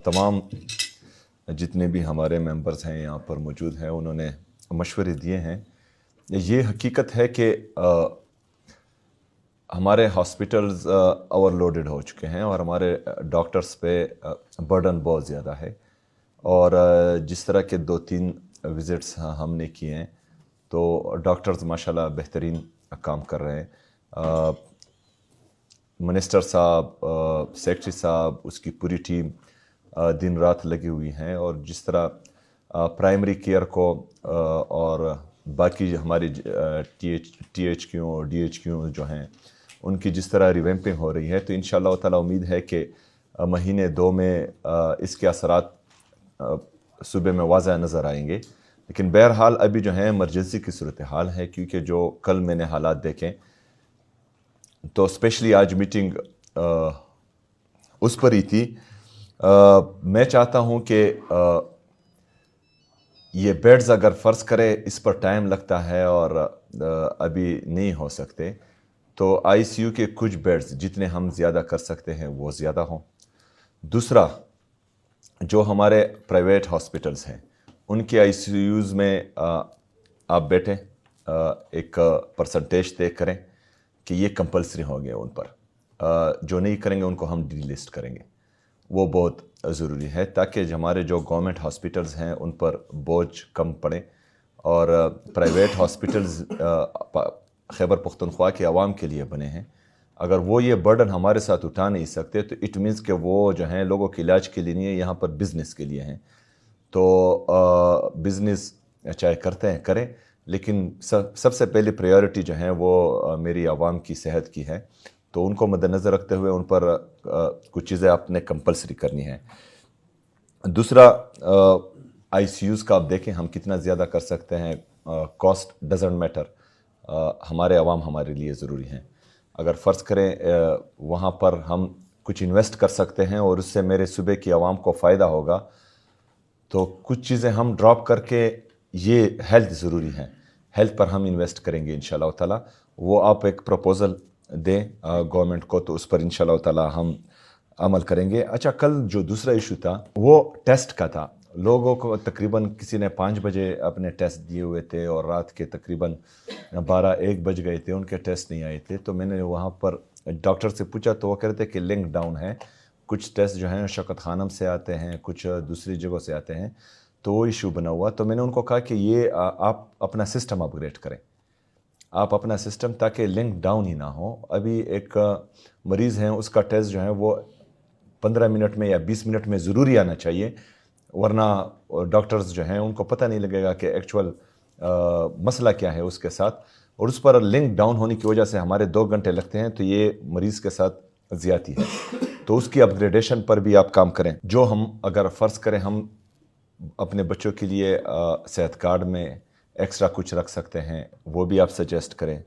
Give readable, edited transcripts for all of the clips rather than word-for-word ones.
तमाम जितने भी हमारे मेंबर्स हैं यहाँ पर मौजूद हैं उन्होंने मशवरे दिए हैं। ये हकीकत है कि हमारे हॉस्पिटल्स ओवरलोडेड हो चुके हैं और हमारे डॉक्टर्स पे बर्डन बहुत ज़्यादा है। और जिस तरह के 2-3 विज़िट्स हमने किए हैं तो डॉक्टर्स माशाल्लाह बेहतरीन काम कर रहे हैं। मिनिस्टर साहब, सेक्रेटरी साहब, उसकी पूरी टीम दिन रात लगी हुई हैं। और जिस तरह प्राइमरी केयर को और बाकी हमारी THQ और DHQ जो हैं उनकी जिस तरह रिवैम्पिंग हो रही है, तो इंशाअल्लाह ताला उम्मीद है कि महीने 2 में इसके असरात सूबे में वाज़ह नज़र आएंगे। लेकिन बहरहाल अभी जो है इमरजेंसी की सूरत हाल है, क्योंकि जो कल मैंने हालात देखें तो स्पेशली आज मीटिंग उस पर ही थी। मैं चाहता हूं कि ये बेड्स अगर फ़र्ज़ करे इस पर टाइम लगता है और अभी नहीं हो सकते, तो ICU के कुछ बेड्स जितने हम ज़्यादा कर सकते हैं वो ज़्यादा हों। दूसरा, जो हमारे प्राइवेट हॉस्पिटल्स हैं उनके ICUs में आप बैठें, एक परसेंटेज तय करें कि ये कंपलसरी होंगे उन पर। जो नहीं करेंगे उनको हम डीलिस्ट करेंगे। वो बहुत ज़रूरी है ताकि हमारे जो गवर्नमेंट हॉस्पिटल्स हैं उन पर बोझ कम पड़े। और प्राइवेट हॉस्पिटल्स खैबर पख्तूनख्वा के आवाम के लिए बने हैं। अगर वो ये बर्डन हमारे साथ उठा नहीं सकते तो इट मीन्स कि वो जो हैं लोगों के इलाज के लिए नहीं है, यहाँ पर बिज़नेस के लिए हैं। तो बिज़नेस चाहे करते हैं करें, लेकिन सबसे पहली प्रायोरिटी जो है वो मेरी आवाम की सेहत की है। तो उनको मद्देनज़र रखते हुए उन पर कुछ चीज़ें आपने कंपलसरी करनी है। दूसरा, ICUs का आप देखें हम कितना ज़्यादा कर सकते हैं। कॉस्ट डजंट मैटर, हमारे आवाम हमारे लिए ज़रूरी हैं। अगर फ़र्ज़ करें वहाँ पर हम कुछ इन्वेस्ट कर सकते हैं और उससे मेरे सूबे की आवाम को फ़ायदा होगा, तो कुछ चीज़ें हम ड्रॉप करके, ये हेल्थ ज़रूरी है, हेल्थ पर हम इन्वेस्ट करेंगे इंशाअल्लाह ताला। वो आप एक प्रपोज़ल दें गवर्नमेंट को, तो उस पर इंशाअल्लाह ताला हम अमल करेंगे। अच्छा, कल जो दूसरा इशू था वो टेस्ट का था। लोगों को तकरीबन किसी ने 5 बजे अपने टेस्ट दिए हुए थे और रात के तकरीबन 12-1 बज गए थे, उनके टेस्ट नहीं आए थे। तो मैंने वहाँ पर डॉक्टर से पूछा तो वो कह रहे थे कि लिंक डाउन है, कुछ टेस्ट जो हैं शौकत खानम से आते हैं, कुछ दूसरी जगहों से आते हैं, तो वो इशू बना हुआ। तो मैंने उनको कहा कि ये आप अपना सिस्टम अपग्रेड करें, आप अपना सिस्टम, ताकि लिंक डाउन ही ना हो। अभी एक मरीज़ हैं उसका टेस्ट जो है वो 15 मिनट में या 20 मिनट में ज़रूरी आना चाहिए, वरना डॉक्टर्स जो हैं उनको पता नहीं लगेगा कि एक्चुअल मसला क्या है उसके साथ। और उस पर लिंक डाउन होने की वजह से हमारे 2 घंटे लगते हैं, तो ये मरीज़ के साथ ज़्यादती है। तो उसकी अपग्रेडेशन पर भी आप काम करें। जो हम अगर फ़र्ज़ करें हम अपने बच्चों के लिए सेहत कार्ड में एक्स्ट्रा कुछ रख सकते हैं, वो भी आप सजेस्ट करें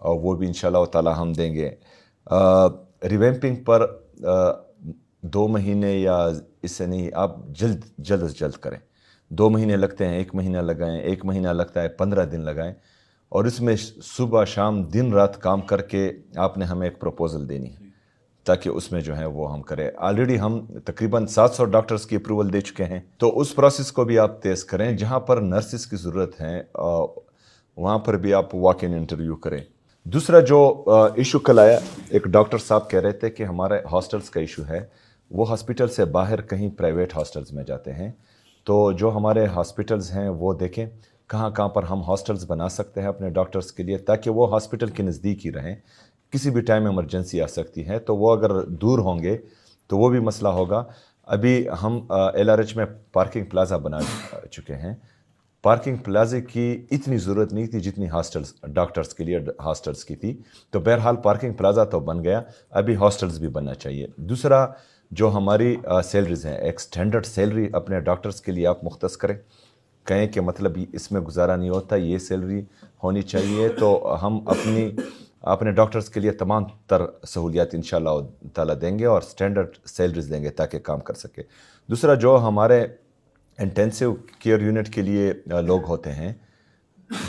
और वो भी इंशाअल्लाह ताला हम देंगे। रिवैम्पिंग पर 2 महीने या इससे नहीं, आप जल्द से जल्द करें। 2 महीने लगते हैं, 1 महीना लगाएं, 1 महीना लगता है 15 दिन लगाएं। और इसमें सुबह शाम दिन रात काम करके आपने हमें एक प्रपोज़ल देनी है ताकि उसमें जो है वो हम करें। ऑलरेडी हम तकरीबन 700 डॉक्टर्स की अप्रूवल दे चुके हैं, तो उस प्रोसेस को भी आप तेज़ करें। जहाँ पर नर्सिस की ज़रूरत है वहाँ पर भी आप वॉक इन इंटरव्यू करें। दूसरा जो इशू कल आया, एक डॉक्टर साहब कह रहे थे कि हमारे हॉस्टल्स का इशू है, वो हॉस्पिटल से बाहर कहीं प्राइवेट हॉस्टल्स में जाते हैं। तो जो हमारे हॉस्पिटल्स हैं वो देखें कहाँ कहाँ पर हम हॉस्टल्स बना सकते हैं अपने डॉक्टर्स के लिए, ताकि वो हॉस्पिटल के नज़दीक ही रहें। किसी भी टाइम इमरजेंसी आ सकती है, तो वो अगर दूर होंगे तो वो भी मसला होगा। अभी हम LRH में पार्किंग प्लाज़ा बना चुके हैं। पार्किंग प्लाजे की इतनी ज़रूरत नहीं थी जितनी हॉस्टल्स डॉक्टर्स के लिए हॉस्टल्स की थी। तो बहरहाल पार्किंग प्लाज़ा तो बन गया, अभी हॉस्टल्स भी बनना चाहिए। दूसरा, जो हमारी सैलरीज़ हैं, एक स्टैंडर्ड सैलरी अपने डॉक्टर्स के लिए आप मुख्तस करें, कहें कि मतलब इसमें गुजारा नहीं होता, ये सैलरी होनी चाहिए। तो हम अपने डॉक्टर्स के लिए तमाम तर सहूलियात इंशाअल्लाह ताला देंगे और स्टैंडर्ड सैलरीज़ देंगे ताकि काम कर सके। दूसरा, जो हमारे इंटेंसिव केयर यूनिट के लिए लोग होते हैं,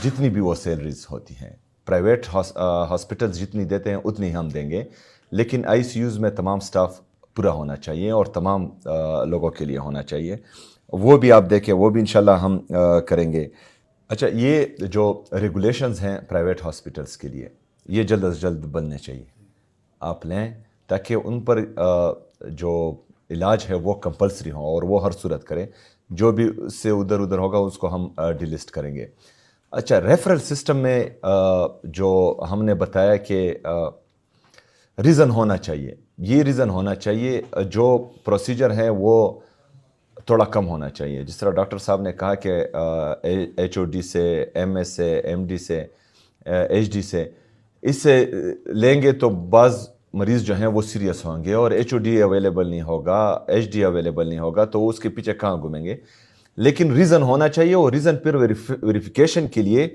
जितनी भी वो सैलरीज़ होती हैं, प्राइवेट हॉस्पिटल्स जितनी देते हैं उतनी हम देंगे, लेकिन ICUs में तमाम स्टाफ پورا ہونا چاہیے اور تمام لوگوں کے لیے ہونا چاہیے. وہ بھی آپ دیکھیں, وہ بھی انشاءاللہ ہم کریں گے. اچھا, یہ جو ریگولیشنز ہیں پرائیویٹ ہاسپٹلس کے لیے, یہ جلد از جلد بننے چاہیے, آپ لیں تاکہ ان پر جو علاج ہے وہ کمپلسری ہو اور وہ ہر صورت کریں. جو بھی اس سے ادھر ہوگا اس کو ہم ڈیلسٹ کریں گے. اچھا, ریفرل سسٹم میں جو ہم نے بتایا کہ ریزن ہونا چاہیے, یہ ریزن ہونا چاہیے, جو پروسیجر ہے وہ تھوڑا کم ہونا چاہیے. جس طرح ڈاکٹر صاحب نے کہا کہ ایچ او ڈی سے, ایم ایس سے, ایم ڈی سے, ایچ ڈی سے, اس سے لیں گے تو بعض مریض جو ہیں وہ سیریس ہوں گے اور ایچ او ڈی اویلیبل نہیں ہوگا, ایچ ڈی اویلیبل نہیں ہوگا, تو اس کے پیچھے کہاں گھومیں گے. لیکن ریزن ہونا چاہیے, اور ریزن پھر ویریفیکیشن کے لیے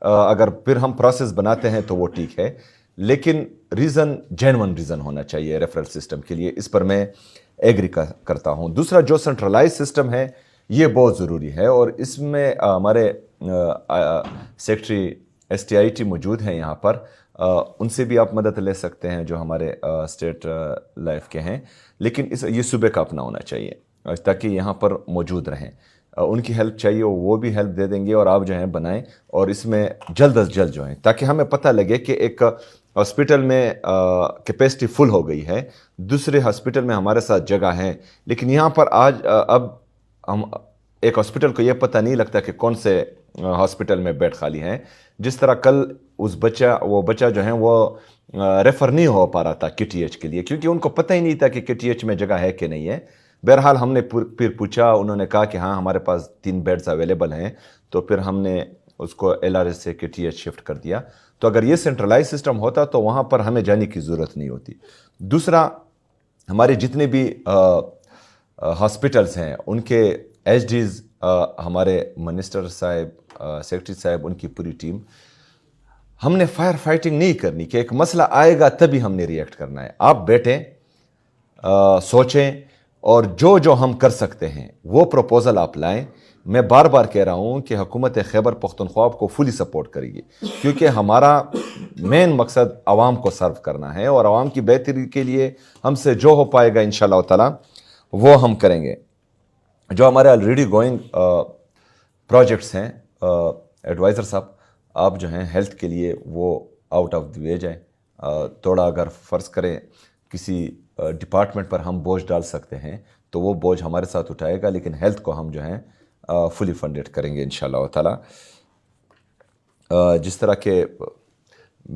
اگر پھر ہم پروسیس بناتے ہیں تو وہ ٹھیک ہے, لیکن ریزن جینون ریزن ہونا چاہیے ریفرل سسٹم کے لیے. اس پر میں ایگری کرتا ہوں. دوسرا جو سنٹرلائز سسٹم ہے یہ بہت ضروری ہے, اور اس میں ہمارے secretary S T I T موجود ہیں یہاں پر, ان سے بھی آپ مدد لے سکتے ہیں جو ہمارے اسٹیٹ لائف کے ہیں. لیکن یہ صوبے کا اپنا ہونا چاہیے تاکہ یہاں پر موجود رہیں. ان کی ہیلپ چاہیے, وہ بھی ہیلپ دے دیں گے, اور آپ جو ہیں بنائیں, اور اس میں جلد از جلد جو ہیں, تاکہ ہمیں پتہ لگے کہ ایک ہاسپٹل میں کیپیسٹی فل ہو گئی ہے, دوسرے ہاسپٹل میں ہمارے ساتھ جگہ ہیں, لیکن یہاں پر اب ہم ایک ہاسپٹل کو یہ پتہ نہیں لگتا کہ کون سے ہاسپٹل میں بیڈ خالی ہیں. جس طرح کل وہ بچہ جو ہیں وہ ریفر نہیں ہو پا رہا تھا کے ٹی ایچ کے لیے, کیونکہ ان کو پتہ ہی نہیں تھا کہ کے ٹی ایچ میں جگہ ہے کہ نہیں ہے. بہرحال ہم نے پھر پوچھا, انہوں نے کہا کہ ہاں ہمارے پاس 3 بیڈز اویلیبل ہیں, تو پھر ہم نے اس کو ایل آر ایس سے کے ٹی ایچ شفٹ کر دیا. تو اگر یہ سینٹرلائز سسٹم ہوتا تو وہاں پر ہمیں جانے کی ضرورت نہیں ہوتی. دوسرا, ہمارے جتنے بھی ہاسپٹلس ہیں ان کے ایچ ڈیز, ہمارے منسٹر صاحب, سیکرٹری صاحب, ان کی پوری ٹیم, ہم نے فائر فائٹنگ نہیں کرنی کہ ایک مسئلہ آئے گا تبھی ہم نے ریئیکٹ کرنا ہے. آپ بیٹھیں, سوچیں, اور جو ہم کر سکتے ہیں وہ پروپوزل آپ لائیں. میں بار بار کہہ رہا ہوں کہ حکومت خیبر پختونخوا کو فلی سپورٹ کرے گی, کیونکہ ہمارا مین مقصد عوام کو سرو کرنا ہے, اور عوام کی بہتری کے لیے ہم سے جو ہو پائے گا انشاءاللہ تعالی وہ ہم کریں گے. جو ہمارے آلریڈی گوئنگ پروجیکٹس ہیں, ایڈوائزر صاحب آپ جو ہیں ہیلتھ کے لیے وہ آؤٹ آف دی وے جائیں. تھوڑا اگر فرض کریں کسی ڈپارٹمنٹ پر ہم بوجھ ڈال سکتے ہیں تو وہ بوجھ ہمارے ساتھ اٹھائے گا, لیکن ہیلتھ کو ہم جو ہیں فلی فنڈڈ کریں گے انشاءاللہ تعالی. جس طرح کہ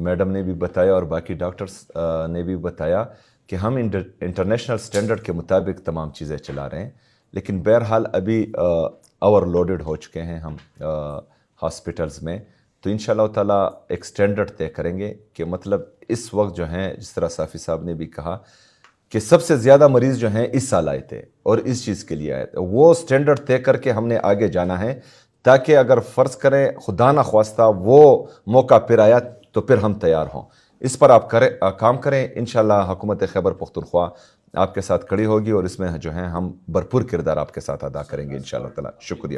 میڈم نے بھی بتایا اور باقی ڈاکٹرز نے بھی بتایا کہ ہم انٹرنیشنل سٹینڈرڈ کے مطابق تمام چیزیں چلا رہے ہیں, لیکن بہرحال ابھی اوور لوڈڈ ہو چکے ہیں ہم ہاسپٹلز میں. تو انشاءاللہ تعالی ایک سٹینڈرڈ طے کریں گے کہ مطلب اس وقت جو ہیں, جس طرح صافی صاحب نے بھی کہا کہ سب سے زیادہ مریض جو ہیں اس سال آئے تھے اور اس چیز کے لیے آئے تھے, وہ سٹینڈرڈ طے کر کے ہم نے آگے جانا ہے, تاکہ اگر فرض کریں خدا نہ خواستہ وہ موقع پھر آیا تو پھر ہم تیار ہوں. اس پر آپ کام کریں. انشاءاللہ حکومت خیبر پختونخوا آپ کے ساتھ کھڑی ہوگی, اور اس میں جو ہیں ہم بھرپور کردار آپ کے ساتھ ادا کریں گے انشاءاللہ تعالی. شکریہ.